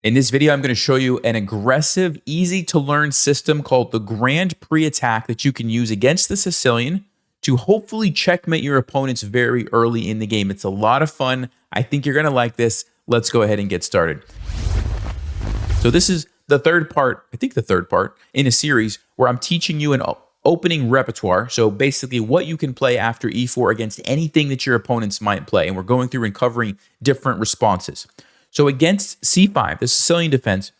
In this video, I'm going to show you an aggressive, easy-to-learn system called the Grand Prix attack that you can use against the Sicilian to hopefully checkmate your opponents very early in the game. It's a lot of fun. I think you're going to like this. Let's go ahead and get started. So this is the third part, I think the third part, in a series where I'm teaching you an opening repertoire. So basically what you can play after e4 against anything that your opponents might play. And we're going through and covering different responses. So against c5, the Sicilian defense,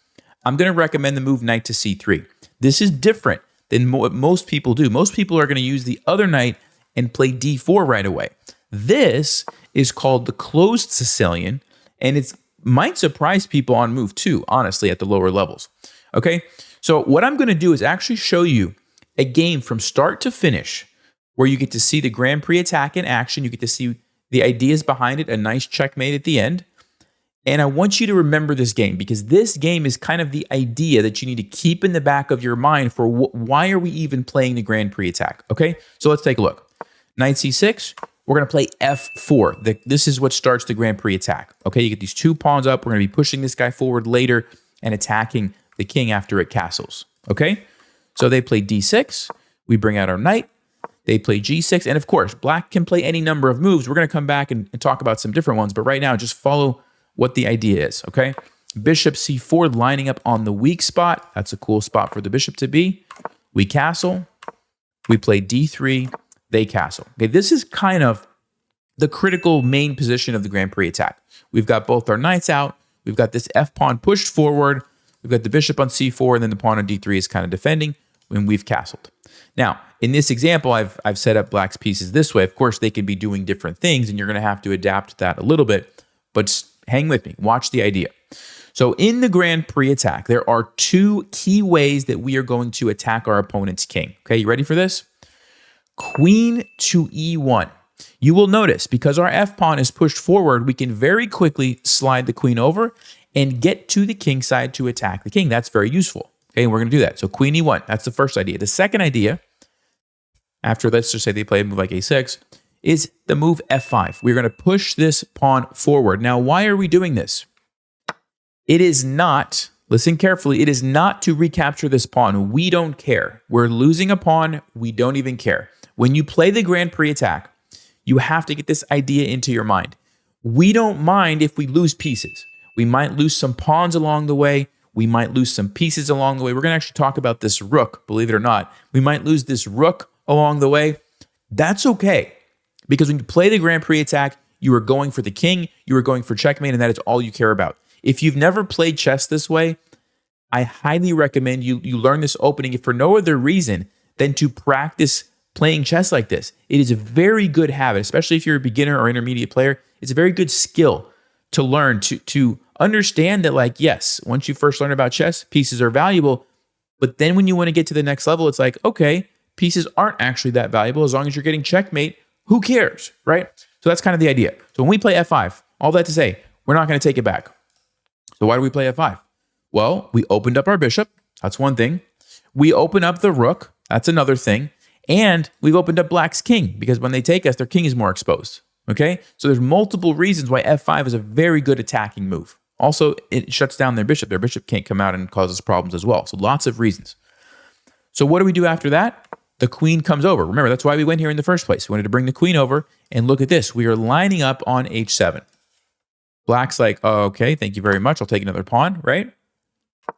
I'm going to recommend the move knight to c3. This is different than what most people do. Most people are going to use the other knight and play d4 right away. This is called the closed Sicilian, and it might surprise people on move 2, honestly, at the lower levels. Okay, so what I'm going to do is actually show you a game from start to finish where you get to see the Grand Prix attack in action. You get to see the ideas behind it, a nice checkmate at the end. And I want you to remember this game because this game is kind of the idea that you need to keep in the back of your mind for why are we even playing the Grand Prix attack, okay? So let's take a look. Knight c6, we're going to play f4. This is what starts the Grand Prix attack, okay? You get these two pawns up. We're going to be pushing this guy forward later and attacking the king after it castles, okay? So they play d6. We bring out our knight. They play g6. And of course, black can play any number of moves. We're going to come back and talk about some different ones. But right now, just follow what the idea is, okay? Bishop c4 lining up on the weak spot. That's a cool spot for the bishop to be. We castle. We play d3. They castle. Okay, this is kind of the critical main position of the Grand Prix attack. We've got both our knights out. We've got this f-pawn pushed forward. We've got the bishop on c4, and then the pawn on d3 is kind of defending when we've castled. Now, in this example, I've set up black's pieces this way. Of course, they can be doing different things, and you're going to have to adapt that a little bit, but hang with me. Watch the idea. So in the Grand Prix attack, there are two key ways that we are going to attack our opponent's king. Okay, you ready for this? Queen to e1. You will notice, because our f-pawn is pushed forward, we can very quickly slide the queen over and get to the king side to attack the king. That's very useful. Okay, and we're going to do that. So queen e1, that's the first idea. The second idea, after let's just say they play a move like a6, is the move f5. We're going to push this pawn forward. Now, why are we doing this? It is not, listen carefully, it is not to recapture this pawn. We don't care. We're losing a pawn. We don't even care. When you play the Grand Prix attack, you have to get this idea into your mind. We don't mind if we lose pieces. We might lose some pawns along the way. We might lose some pieces along the way. We're going to actually talk about this rook, believe it or not. We might lose this rook along the way. That's okay. Because when you play the Grand Prix attack, you are going for the king, you are going for checkmate, and that is all you care about. If you've never played chess this way, I highly recommend you learn this opening if for no other reason than to practice playing chess like this. It is a very good habit, especially if you're a beginner or intermediate player. It's a very good skill to learn, to understand that, like, yes, once you first learn about chess, pieces are valuable, but then when you want to get to the next level, it's like, okay, pieces aren't actually that valuable as long as you're getting checkmate. Who cares, right? So that's kind of the idea. So when we play f5, all that to say, we're not going to take it back. So why do we play f5? Well, we opened up our bishop. That's one thing. We open up the rook. That's another thing. And we've opened up black's king because when they take us, their king is more exposed. Okay? So there's multiple reasons why f5 is a very good attacking move. Also, it shuts down their bishop. Their bishop can't come out and causes problems as well. So lots of reasons. So what do we do after that? The queen comes over. Remember, that's why we went here in the first place. We wanted to bring the queen over, and look at this. We are lining up on h7. Black's like, oh, okay, thank you very much. I'll take another pawn, right?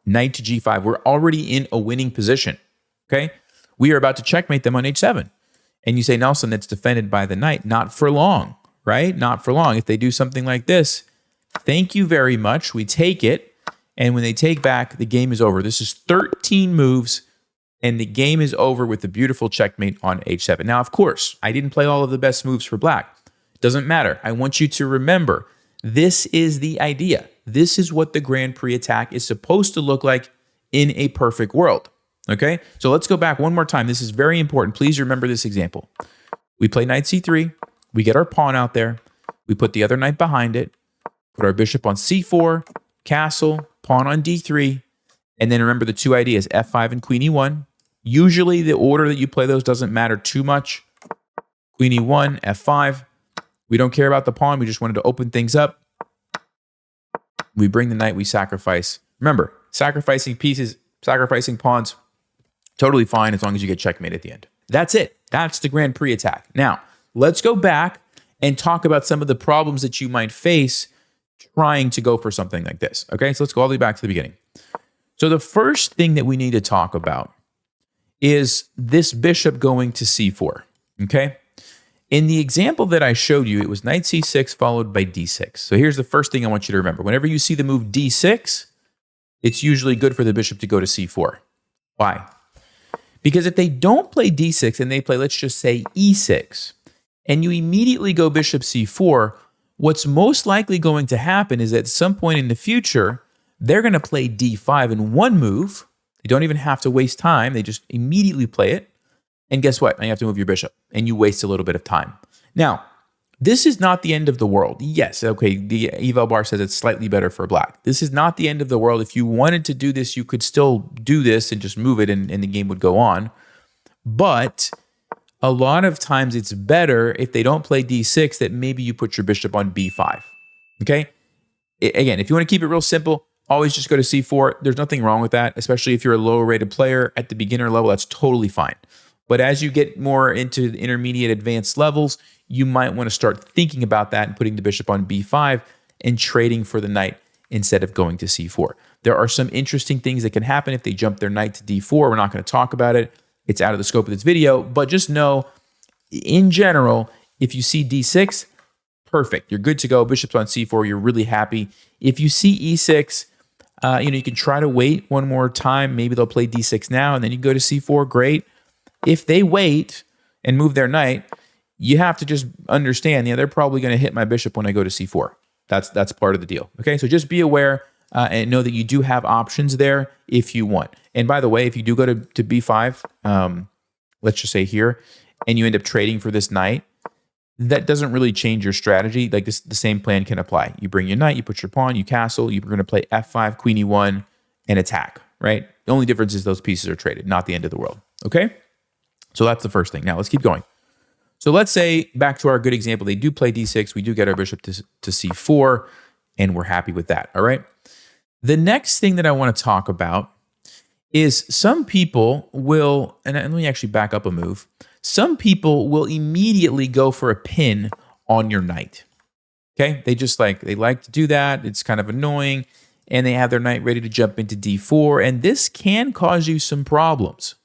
Knight to g5. We're already in a winning position, okay? We are about to checkmate them on h7. And you say, Nelson, that's defended by the knight. Not for long, right? Not for long. If they do something like this, thank you very much. We take it, and when they take back, the game is over. This is 13 moves, and the game is over with a beautiful checkmate on h7. Now, of course, I didn't play all of the best moves for black. Doesn't matter. I want you to remember, this is the idea. This is what the Grand Prix attack is supposed to look like in a perfect world. Okay? So let's go back one more time. This is very important. Please remember this example. We play knight c3. We get our pawn out there. We put the other knight behind it. Put our bishop on c4, castle, pawn on d3. And then remember the two ideas, f5 and queen e1. Usually the order that you play those doesn't matter too much. Queen e1, f5. We don't care about the pawn. We just wanted to open things up. We bring the knight, we sacrifice. Remember, sacrificing pieces, sacrificing pawns, totally fine as long as you get checkmate at the end. That's it. That's the Grand Prix attack. Now, let's go back and talk about some of the problems that you might face trying to go for something like this. Okay, so let's go all the way back to the beginning. So the first thing that we need to talk about is this bishop going to c4. Okay, in the example that I showed you, it was knight c6 followed by d6. So here's the first thing I want you to remember. Whenever you see the move d6, it's usually good for the bishop to go to c4. Why? Because if they don't play d6 and they play, let's just say e6, and you immediately go bishop c4, what's most likely going to happen is at some point in the future, they're going to play d5 in one move. They don't even have to waste time. They just immediately play it. And guess what? Now you have to move your bishop, and you waste a little bit of time. Now, this is not the end of the world. Yes, okay, the eval bar says it's slightly better for black. This is not the end of the world. If you wanted to do this, you could still do this and just move it, and the game would go on. But a lot of times it's better if they don't play d6 that maybe you put your bishop on b5. Okay? Again, if you want to keep it real simple, always just go to c4. There's nothing wrong with that, especially if you're a lower rated player at the beginner level. That's totally fine. But as you get more into the intermediate advanced levels, you might want to start thinking about that and putting the bishop on b5 and trading for the knight instead of going to c4. There are some interesting things that can happen if they jump their knight to d4. We're not going to talk about it. It's out of the scope of this video, but just know, in general, if you see d6, perfect. You're good to go. Bishop's on c4. You're really happy. If you see e6, you can try to wait one more time. Maybe they'll play d6 now, and then you go to c4. Great. If they wait and move their knight, you have to just understand, they're probably going to hit my bishop when I go to c4. That's part of the deal. Okay, so just be aware and know that you do have options there if you want. And by the way, if you do go to b5, let's just say here, and you end up trading for this knight, that doesn't really change your strategy. Like this, the same plan can apply. You bring your knight, you put your pawn, you castle, you're going to play f5, queen e1, and attack, right? The only difference is those pieces are traded, not the end of the world. Okay? So that's the first thing. Now let's keep going. So let's say, back to our good example, they do play d6, we do get our bishop to c4, and we're happy with that, all right? The next thing that I want to talk about is some people will, and let me actually back up a move, some people will immediately go for a pin on your knight, okay? They like to do that, it's kind of annoying, and they have their knight ready to jump into d4, and this can cause you some problems,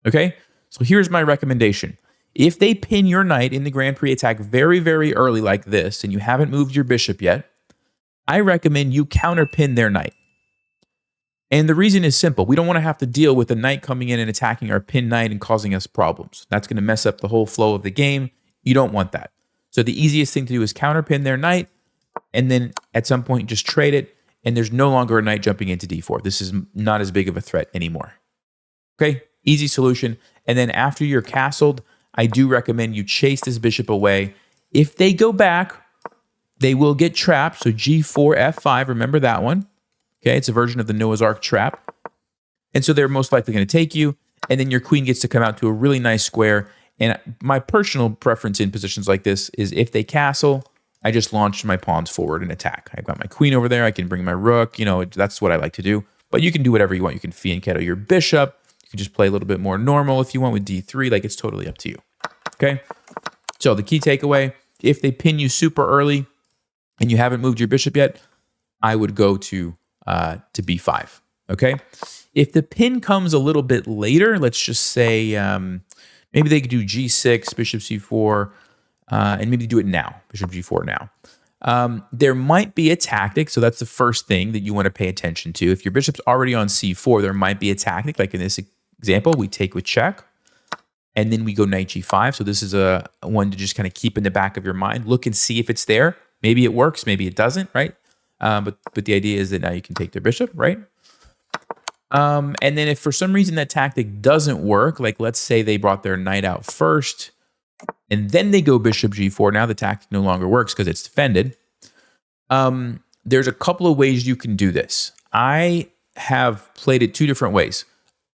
okay? So here's my recommendation. If they pin your knight in the Grand Prix attack very, very early like this, and you haven't moved your bishop yet, I recommend you counterpin their knight. And the reason is simple. We don't want to have to deal with the knight coming in and attacking our pinned knight and causing us problems. That's going to mess up the whole flow of the game. You don't want that. So the easiest thing to do is counterpin their knight, and then at some point just trade it, and there's no longer a knight jumping into d4. This is not as big of a threat anymore. Okay? Easy solution. And then after you're castled, I do recommend you chase this bishop away. If they go back, they will get trapped. So G4, F5, remember that one. Okay, it's a version of the Noah's Ark trap. And so they're most likely going to take you, and then your queen gets to come out to a really nice square. And my personal preference in positions like this is if they castle, I just launch my pawns forward and attack. I've got my queen over there. I can bring my rook. That's what I like to do. But you can do whatever you want. You can fianchetto your bishop. You can just play a little bit more normal if you want with d3. Like, it's totally up to you. Okay? So the key takeaway, if they pin you super early and you haven't moved your bishop yet, I would go to b5. Okay? If the pin comes a little bit later, let's just say maybe they could do g6, bishop c4, and maybe do it now, bishop g4 now. There might be a tactic, so that's the first thing that you want to pay attention to. If your bishop's already on c4, there might be a tactic, like in this example, we take with check, and then we go knight g5. So this is a one to just kind of keep in the back of your mind. Look and see if it's there. Maybe it works, maybe it doesn't, right? But the idea is that now you can take their bishop, right? And then if for some reason that tactic doesn't work, like let's say they brought their knight out first, and then they go bishop g4, now the tactic no longer works because it's defended. There's a couple of ways you can do this. I have played it two different ways.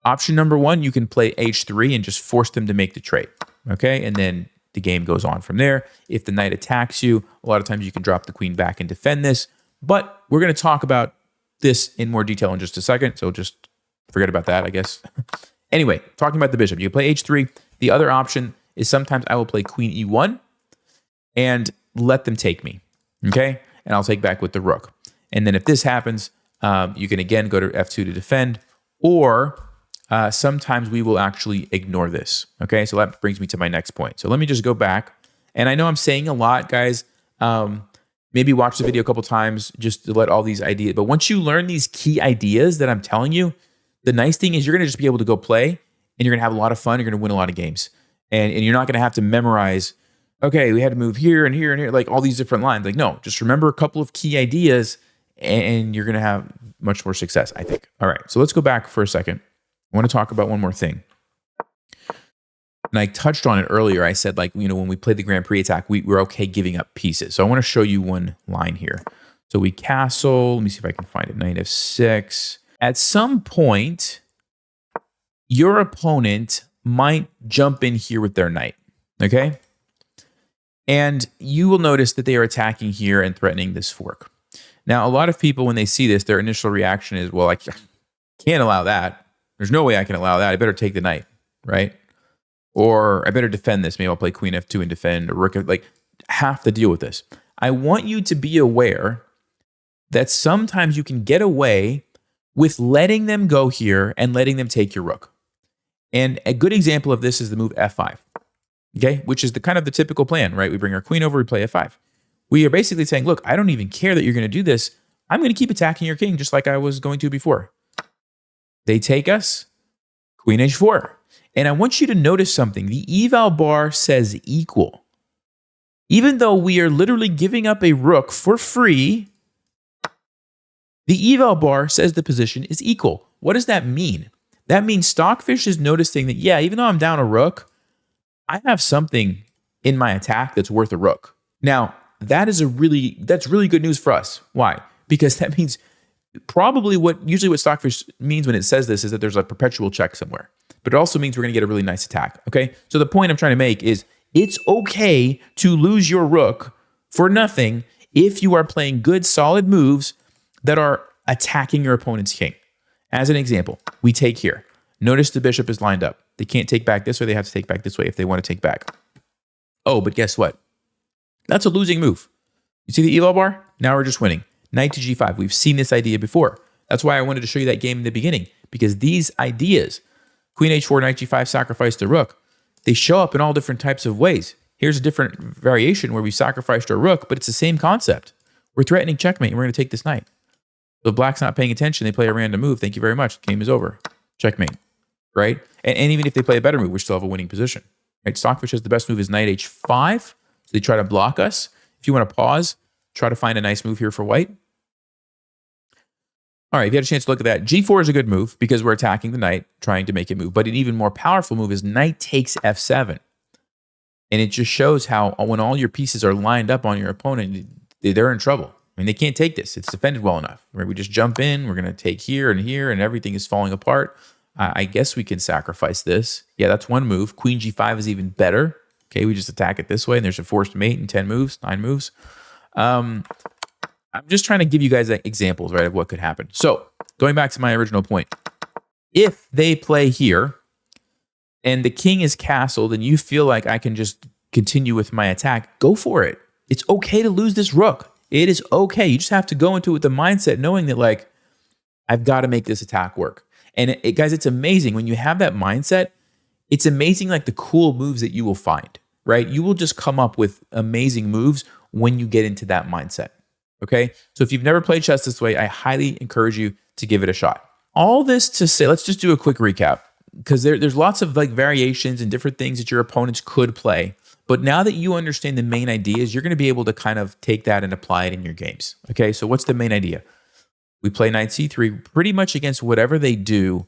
Option number one, you can play h3 and just force them to make the trade, okay? And then the game goes on from there. If the knight attacks you, a lot of times you can drop the queen back and defend this. But we're going to talk about this in more detail in just a second, so just forget about that, I guess. Anyway, talking about the bishop, you play h3. The other option is sometimes I will play queen e1 and let them take me, okay? And I'll take back with the rook. And then if this happens, you can again go to f2 to defend, or sometimes we will actually ignore this, okay? So that brings me to my next point. So let me just go back. And I know I'm saying a lot, guys. Maybe watch the video a couple times just to let all these ideas. But once you learn these key ideas that I'm telling you, the nice thing is you're going to just be able to go play and you're going to have a lot of fun. You're going to win a lot of games. And you're not going to have to memorize, okay, we had to move here and here and here, like all these different lines. Like, no, just remember a couple of key ideas and you're going to have much more success, I think. All right, so let's go back for a second. I want to talk about one more thing. And I touched on it earlier. I said, like, when we played the Grand Prix attack, we're okay giving up pieces. So I want to show you one line here. So we castle. Let me see if I can find it. Knight f6. At some point, your opponent might jump in here with their knight, okay? And you will notice that they are attacking here and threatening this fork. Now, a lot of people, when they see this, their initial reaction is, well, I can't allow that. There's no way I can allow that. I better take the knight, right? Or I better defend this. Maybe I'll play queen f2 and defend, or rook, like, have to deal with this. I want you to be aware that sometimes you can get away with letting them go here and letting them take your rook. And a good example of this is the move f5, okay? Which is the kind of the typical plan, right? We bring our queen over, we play f5. We are basically saying, look, I don't even care that you're going to do this. I'm going to keep attacking your king just like I was going to before. They take us, queen h4. And I want you to notice something. The eval bar says equal. Even though we are literally giving up a rook for free, the eval bar says the position is equal. What does that mean? That means Stockfish is noticing that, yeah, even though I'm down a rook, I have something in my attack that's worth a rook. Now, that's really good news for us. Why? Because that means probably usually what Stockfish means when it says this is that there's a perpetual check somewhere. But it also means we're going to get a really nice attack, okay? So the point I'm trying to make is it's okay to lose your rook for nothing if you are playing good, solid moves that are attacking your opponent's king. As an example, we take here. Notice the bishop is lined up. They can't take back this way. They have to take back this way if they want to take back. Oh, but guess what? That's a losing move. You see the eval bar? Now we're just winning. Knight to g5. We've seen this idea before. That's why I wanted to show you that game in the beginning, because these ideas, queen h4, knight g5, sacrifice the rook, they show up in all different types of ways. Here's a different variation where we sacrificed our rook, but it's the same concept. We're threatening checkmate, and we're going to take this knight. So black's not paying attention. They play a random move. Thank you very much. Game is over. Checkmate, right? And even if they play a better move, we still have a winning position. Right? Stockfish has the best move is knight h5. So they try to block us. If you want to pause, try to find a nice move here for white. All right, if you had a chance to look at that, g4 is a good move because we're attacking the knight, trying to make it move. But an even more powerful move is knight takes f7. And it just shows how when all your pieces are lined up on your opponent, they're in trouble. I mean, they can't take this. It's defended well enough. Right? We just jump in. We're going to take here, and everything is falling apart. I guess we can sacrifice this. Yeah, that's one move. Queen g5 is even better. Okay, we just attack it this way, and there's a forced mate in 10 moves, 9 moves. I'm just trying to give you guys examples, right, of what could happen. So, going back to my original point. If they play here, and the king is castled, and you feel like I can just continue with my attack, go for it. It's okay to lose this rook. It is okay. You just have to go into it with the mindset knowing that, like, I've got to make this attack work. And guys, it's amazing. When you have that mindset, it's amazing, like, the cool moves that you will find, right? You will just come up with amazing moves when you get into that mindset, okay? So if you've never played chess this way, I highly encourage you to give it a shot. All this to say, let's just do a quick recap, because there's lots of, like, variations and different things that your opponents could play. But now that you understand the main ideas, you're going to be able to kind of take that and apply it in your games. Okay, so what's the main idea? We play knight c3 pretty much against whatever they do.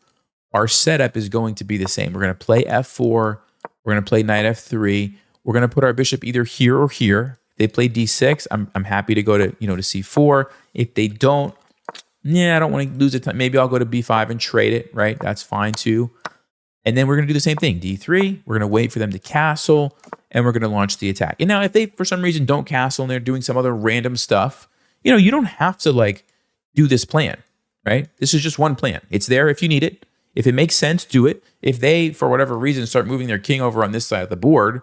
Our setup is going to be the same. We're going to play f4. We're going to play knight f3. We're going to put our bishop either here or here. If they play d6, I'm happy to go to, to c4. If they don't, I don't want to lose the time. Maybe I'll go to b5 and trade it, right? That's fine too. And then we're going to do the same thing. d3, we're going to wait for them to castle, and we're going to launch the attack. And now if they, for some reason, don't castle and they're doing some other random stuff, you don't have to like do this plan, right? This is just one plan. It's there if you need it. If it makes sense, do it. If they, for whatever reason, start moving their king over on this side of the board,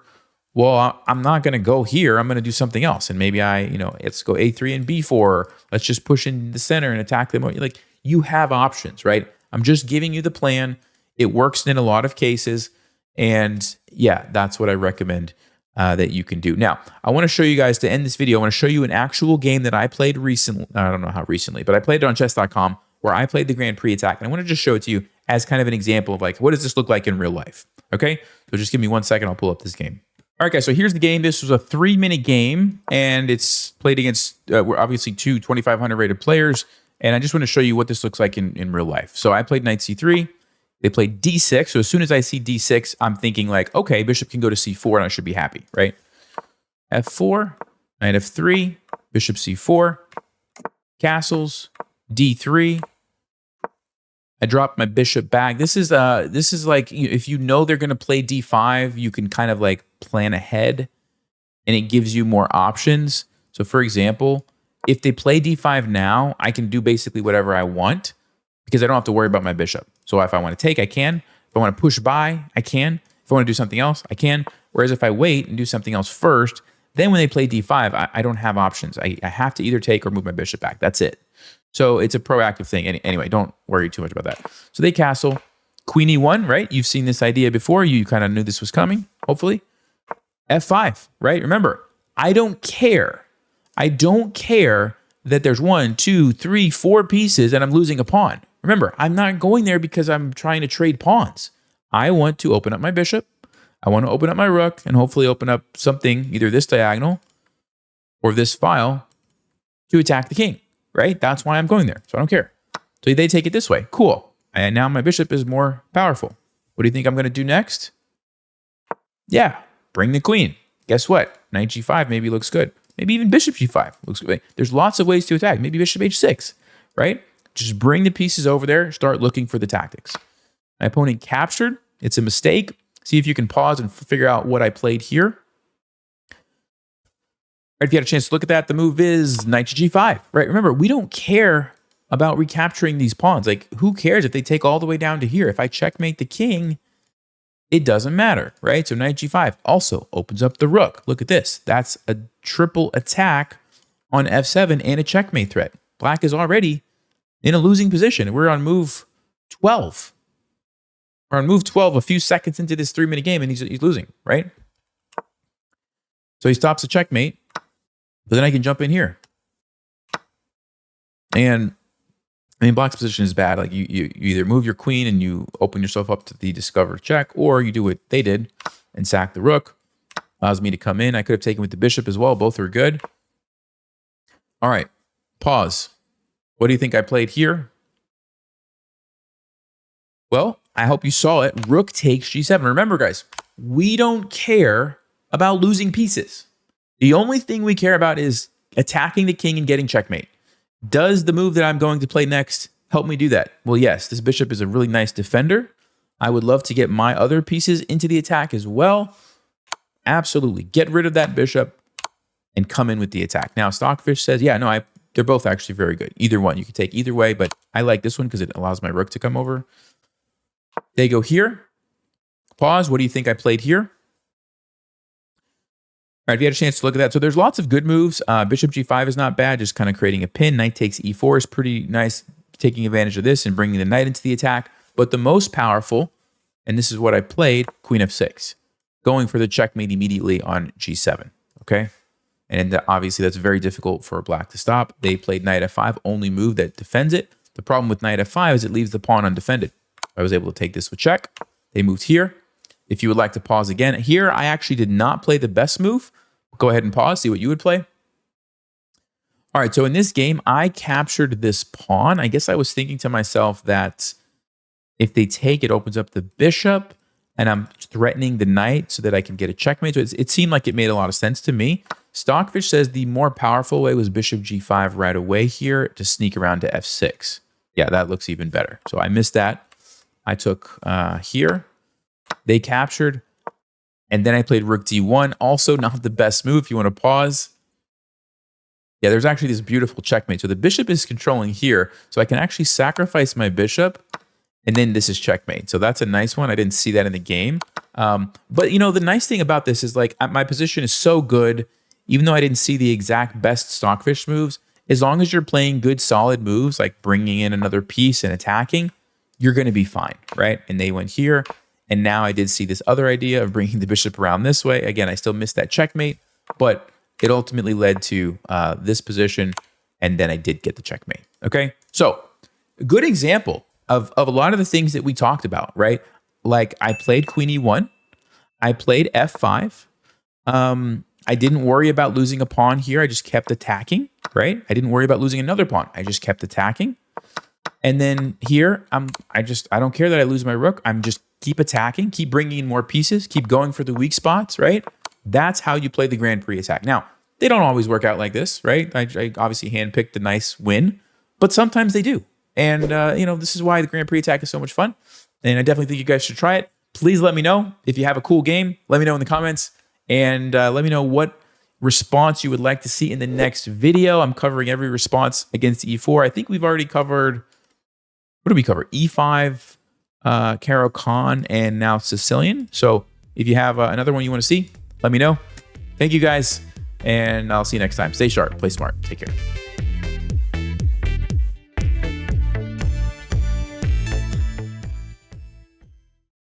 well, I'm not going to go here. I'm going to do something else. And maybe let's go A3 and B4. Let's just push in the center and attack them. Like, you have options, right? I'm just giving you the plan. It works in a lot of cases. And yeah, that's what I recommend that you can do. Now, I want to show you guys, to end this video, I want to show you an actual game that I played recently. I don't know how recently, but I played it on chess.com where I played the Grand Prix attack. And I want to just show it to you as kind of an example of like, what does this look like in real life? Okay, so just give me 1 second. I'll pull up this game. All right, guys, so here's the game. This was a 3-minute game, and it's played against, we're obviously two 2,500 rated players, and I just want to show you what this looks like in real life. So I played knight c3. They played d6, so as soon as I see d6, I'm thinking like, okay, bishop can go to c4, and I should be happy, right? f4, knight f3, bishop c4, castles, d3. I dropped my bishop back. This is like, if you know they're going to play d5, you can kind of like plan ahead, and it gives you more options. So for example, if they play d5 now, I can do basically whatever I want because I don't have to worry about my bishop. So if I want to take, I can. If I want to push by, I can. If I want to do something else, I can. Whereas if I wait and do something else first, then when they play d5, I don't have options. I have to either take or move my bishop back. That's it. So it's a proactive thing. Anyway, don't worry too much about that. So they castle. Queen e1, right? You've seen this idea before. You kind of knew this was coming, hopefully. f5, right? Remember, I don't care. I don't care that there's 1, 2, 3, 4 pieces and I'm losing a pawn. Remember, I'm not going there because I'm trying to trade pawns. I want to open up my bishop. I want to open up my rook and hopefully open up something, either this diagonal or this file, to attack the king. Right? That's why I'm going there. So I don't care. So they take it this way. Cool. And now my bishop is more powerful. What do you think I'm going to do next? Yeah, bring the queen. Guess what? Knight g5 maybe looks good. Maybe even bishop g5 looks good. There's lots of ways to attack. Maybe bishop h6, right? Just bring the pieces over there. Start looking for the tactics. My opponent captured. It's a mistake. See if you can pause and figure out what I played here. Right, if you had a chance to look at that, the move is knight to g5, right? Remember, we don't care about recapturing these pawns. Like, who cares if they take all the way down to here? If I checkmate the king, it doesn't matter, right? So knight g5 also opens up the rook. Look at this. That's a triple attack on f7 and a checkmate threat. Black is already in a losing position. We're on move 12. We're on move 12 a few seconds into this 3-minute game, and he's losing, right? So he stops the checkmate. But then I can jump in here. And I mean, black's position is bad. Like you either move your queen and you open yourself up to the discover check, or you do what they did and sack the rook. Allows me to come in. I could have taken with the bishop as well. Both are good. All right, pause. What do you think I played here? Well, I hope you saw it. Rook takes g7. Remember, guys, we don't care about losing pieces. The only thing we care about is attacking the king and getting checkmate. Does the move that I'm going to play next help me do that? Well, yes, this bishop is a really nice defender. I would love to get my other pieces into the attack as well. Absolutely. Get rid of that bishop and come in with the attack. Now, Stockfish says, yeah, no, they're both actually very good. Either one. You can take either way, but I like this one because it allows my rook to come over. They go here. Pause. What do you think I played here? All right, if you had a chance to look at that. So there's lots of good moves. Bishop g5 is not bad, just kind of creating a pin. Knight takes e4 is pretty nice, taking advantage of this and bringing the knight into the attack. But the most powerful, and this is what I played, queen f6, going for the checkmate immediately on g7, okay? And obviously that's very difficult for black to stop. They played knight f5, only move that defends it. The problem with knight f5 is it leaves the pawn undefended. I was able to take this with check. They moved here. If you would like to pause again, here I actually did not play the best move. Go ahead and pause, see what you would play. All right, so in this game, I captured this pawn. I guess I was thinking to myself that if they take, it opens up the bishop, and I'm threatening the knight so that I can get a checkmate. So it seemed like it made a lot of sense to me. Stockfish says the more powerful way was bishop g5 right away here to sneak around to f6. Yeah, that looks even better. So I missed that. I took here. They captured. And then I played rook d1. Also not the best move if you want to pause. Yeah, there's actually this beautiful checkmate. So the bishop is controlling here. So I can actually sacrifice my bishop, and then this is checkmate. So that's a nice one. I didn't see that in the game. But you know, the nice thing about this is like my position is so good, even though I didn't see the exact best stockfish moves, as long as you're playing good solid moves, like bringing in another piece and attacking, you're going to be fine, right? And they went here. And now I did see this other idea of bringing the bishop around this way. Again, I still missed that checkmate, but it ultimately led to this position, and then I did get the checkmate, okay? So a good example of a lot of the things that we talked about, right? Like I played Queen E1, I played F5. I didn't worry about losing a pawn here. I just kept attacking, right? I didn't worry about losing another pawn. I just kept attacking. And then here, I don't care that I lose my rook. I'm just keep attacking, keep bringing in more pieces, keep going for the weak spots, right? That's how you play the Grand Prix attack. Now, they don't always work out like this, right? I obviously handpicked a nice win, but sometimes they do. And, you know, this is why the Grand Prix attack is so much fun. And I definitely think you guys should try it. Please let me know if you have a cool game. Let me know in the comments. And let me know what response you would like to see in the next video. I'm covering every response against E4. I think we've already covered, what did we cover? E5, Caro Khan, and now Sicilian. So if you have another one you want to see, let me know. Thank you guys, and I'll see you next time. Stay sharp, play smart, take care.